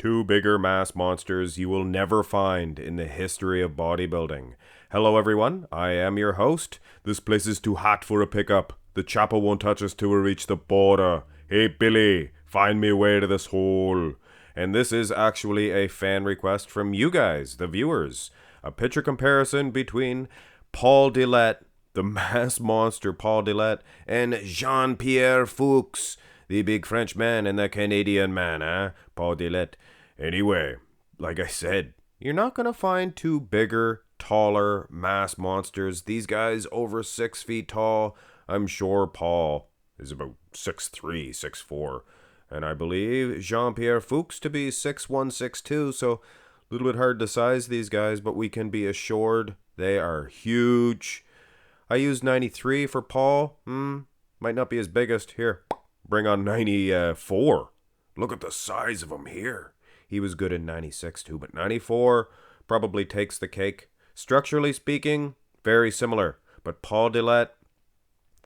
Two bigger mass monsters you will never find in the history of bodybuilding. Hello everyone, I am your host. This place is too hot for a pickup. The chopper won't touch us till we reach the border. Hey Billy, find me a way to this hole. And this is actually a fan request from you guys, the viewers. A picture comparison between Paul Dillett, the mass monster Paul Dillett, and Jean-Pierre Fuchs, the big French man and the Canadian man, Paul Dillett. Anyway, like I said, you're not going to find two bigger, taller mass monsters. These guys over 6 feet tall. I'm sure Paul is about 6'3", 6'4". And I believe Jean-Pierre Fuchs to be 6'1", 6'2", so a little bit hard to size these guys, but we can be assured they are huge. I used 93 for Paul. Might not be his biggest. Here, bring on 94. Look at the size of him here. He was good in 96 too, but 94 probably takes the cake. Structurally speaking, very similar. But Paul Dillett,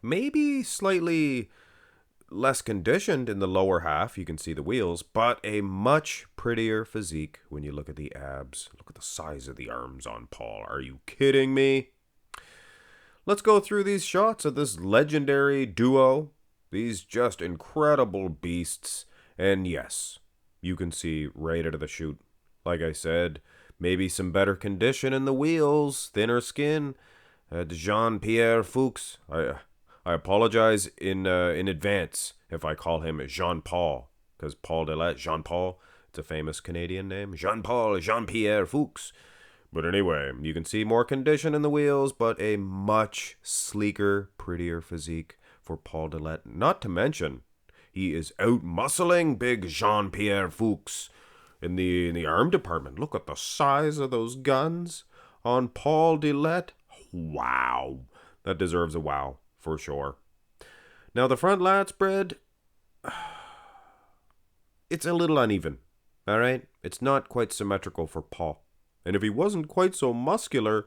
maybe slightly less conditioned in the lower half. You can see the wheels, but a much prettier physique when you look at the abs. Look at the size of the arms on Paul. Are you kidding me? Let's go through these shots of this legendary duo. These just incredible beasts. And yes, you can see right out of the chute. Like I said, maybe some better condition in the wheels, thinner skin. Jean-Pierre Fuchs. I apologize in advance if I call him Jean-Paul, because Paul Dillett, Jean-Paul, it's a famous Canadian name. Jean-Paul, Jean-Pierre Fuchs. But anyway, you can see more condition in the wheels, but a much sleeker, prettier physique for Paul Dillett. Not to mention, he is out-muscling big Jean-Pierre Fuchs in the arm department. Look at the size of those guns on Paul Dillett. Wow. That deserves a wow, for sure. Now, the front lat spread, it's a little uneven, all right? It's not quite symmetrical for Paul. And if he wasn't quite so muscular,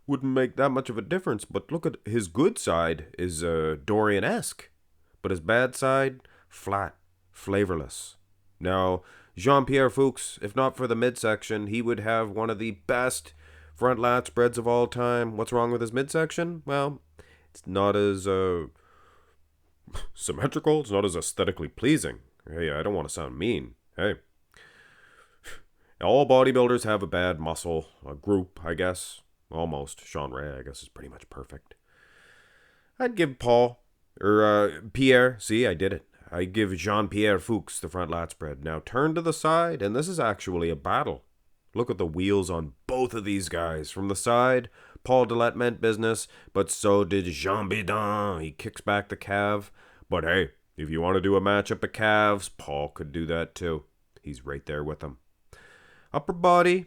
wouldn't make that much of a difference. But look at his good side is Dorian-esque. But his bad side, flat, flavorless. Now, Jean-Pierre Fuchs, if not for the midsection, he would have one of the best front lat spreads of all time. What's wrong with his midsection? Well, it's not as symmetrical. It's not as aesthetically pleasing. Hey, I don't want to sound mean. Hey. All bodybuilders have a bad muscle group, I guess. Almost. Genre, I guess, is pretty much perfect. I'd give Piere, see, I did it. I give Jean-Pierre Fuchs the front lat spread. Now turn to the side, and this is actually a battle. Look at the wheels on both of these guys. From the side, Paul Dillett meant business, but so did Jean Bidon. He kicks back the calf. But hey, if you want to do a matchup of calves, Paul could do that too. He's right there with them. Upper body,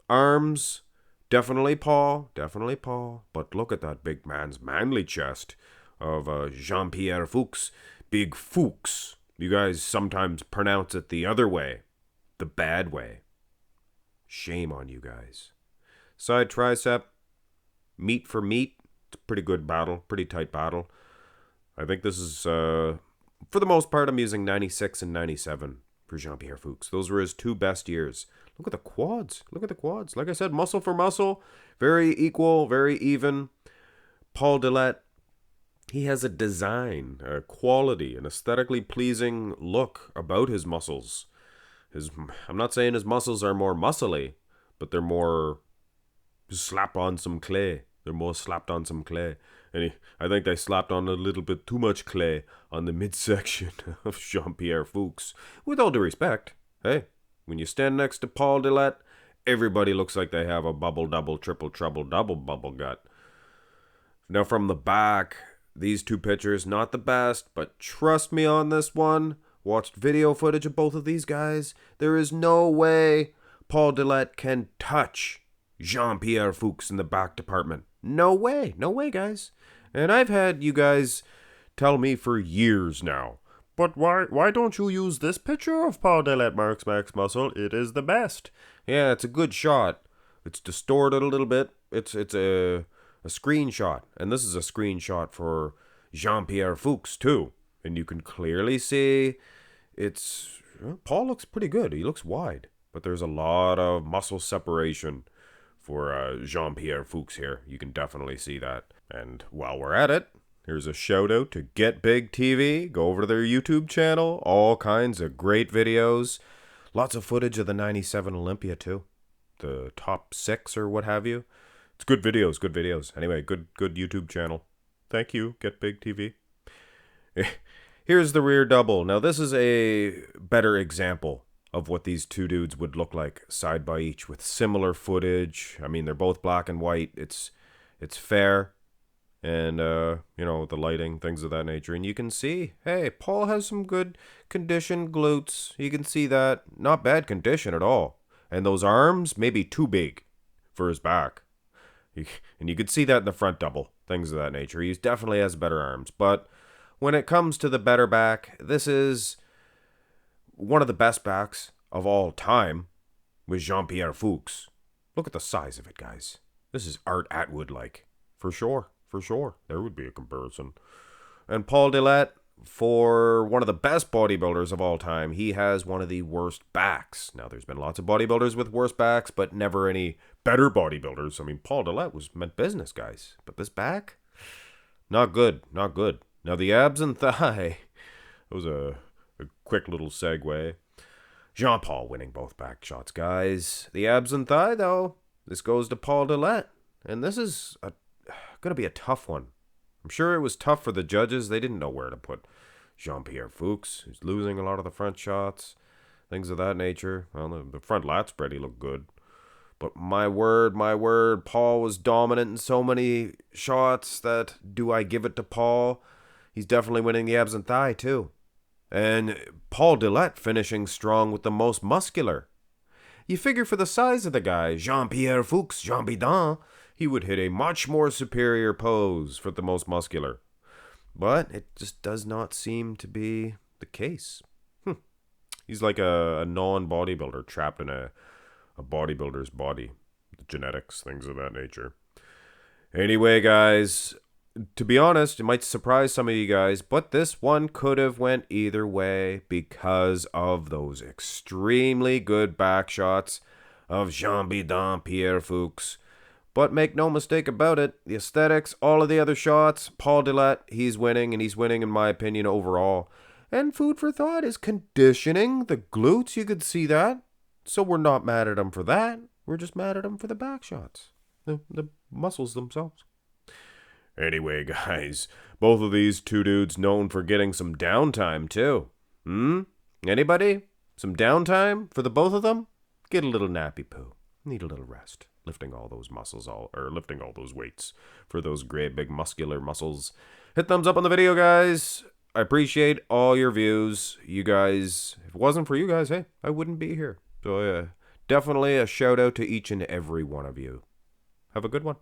arms, definitely Paul. But look at that big man's manly chest of Jean-Pierre Fuchs. Big Fuchs. You guys sometimes pronounce it the other way. The bad way. Shame on you guys. Side tricep. Meat for meat. It's a pretty good battle. Pretty tight battle. I think this is, for the most part, I'm using 96 and 97 for Jean-Pierre Fuchs. Those were his two best years. Look at the quads. Like I said, muscle for muscle. Very equal, very even. Paul Dillett, he has a design, a quality, an aesthetically pleasing look about his muscles. I'm not saying his muscles are more muscly, but they're more slap on some clay. They're more slapped on some clay. And I think they slapped on a little bit too much clay on the midsection of Jean-Pierre Fuchs. With all due respect, hey, when you stand next to Paul Dillett, everybody looks like they have a bubble, double, triple, trouble, double bubble gut. Now from the back, these two pictures, not the best, but trust me on this one. Watched video footage of both of these guys. There is no way Paul Dillett can touch Jean-Pierre Fuchs in the back department. No way, guys. And I've had you guys tell me for years now, but why don't you use this picture of Paul Dillett Marks Max Muscle? It is the best. Yeah, it's a good shot. It's distorted a little bit. It's a screenshot. And this is a screenshot for Jean-Pierre Fuchs too. And you can clearly see Paul looks pretty good. He looks wide. but there's a lot of muscle separation for Jean-Pierre Fuchs here. You can definitely see that. And while we're at it, here's a shout out to Get Big TV. Go over to their YouTube channel. All kinds of great videos. Lots of footage of the 97 Olympia too. The top 6 or what have you. It's good videos, good videos. Anyway, good YouTube channel. Thank you, Get Big TV. Here's the rear double. Now this is a better example of what these two dudes would look like side by each with similar footage. I mean, they're both black and white. It's fair. And, you know, the lighting, things of that nature. And you can see, hey, Paul has some good conditioned glutes. You can see that. Not bad condition at all. And those arms, maybe too big for his back. And you could see that in the front double. Things of that nature. He definitely has better arms. But when it comes to the better back, this is one of the best backs of all time with Jean-Pierre Fuchs. Look at the size of it, guys. This is Art Atwood-like. For sure. For sure. There would be a comparison. And Paul Dillett, for one of the best bodybuilders of all time, he has one of the worst backs. Now, there's been lots of bodybuilders with worse backs, but never any better bodybuilders. I mean, Paul Dillett meant business, guys. But this back? Not good. Not good. Now, the abs and thigh. That was a quick little segue. Jean-Paul winning both back shots, guys. The abs and thigh, though, this goes to Paul Dillett. And this is going to be a tough one. I'm sure it was tough for the judges. They didn't know where to put Jean-Pierre Fuchs. He's losing a lot of the front shots, things of that nature. Well, the front lat spread, he looked good. But my word, Paul was dominant in so many shots that do I give it to Paul? He's definitely winning the abs and thigh, too. And Paul Dillett finishing strong with the most muscular. You figure for the size of the guy, Jean-Pierre Fuchs, Jean Bidon, he would hit a much more superior pose for the most muscular. But it just does not seem to be the case. He's like a non-bodybuilder trapped in a bodybuilder's body. The genetics, things of that nature. Anyway, guys, to be honest, it might surprise some of you guys, but this one could have went either way because of those extremely good back shots of Jean Bidon, Pierre Fuchs. But make no mistake about it, the aesthetics, all of the other shots, Paul Dillett, he's winning, and he's winning in my opinion overall. And food for thought is conditioning the glutes, you could see that. So we're not mad at him for that, we're just mad at him for the back shots, the muscles themselves. Anyway, guys, both of these two dudes known for getting some downtime too. Anybody? Some downtime for the both of them? Get a little nappy poo. Need a little rest. Lifting all those muscles, lifting all those weights for those great big muscular muscles. Hit thumbs up on the video, guys. I appreciate all your views. You guys, if it wasn't for you guys, hey, I wouldn't be here. So definitely a shout out to each and every one of you. Have a good one.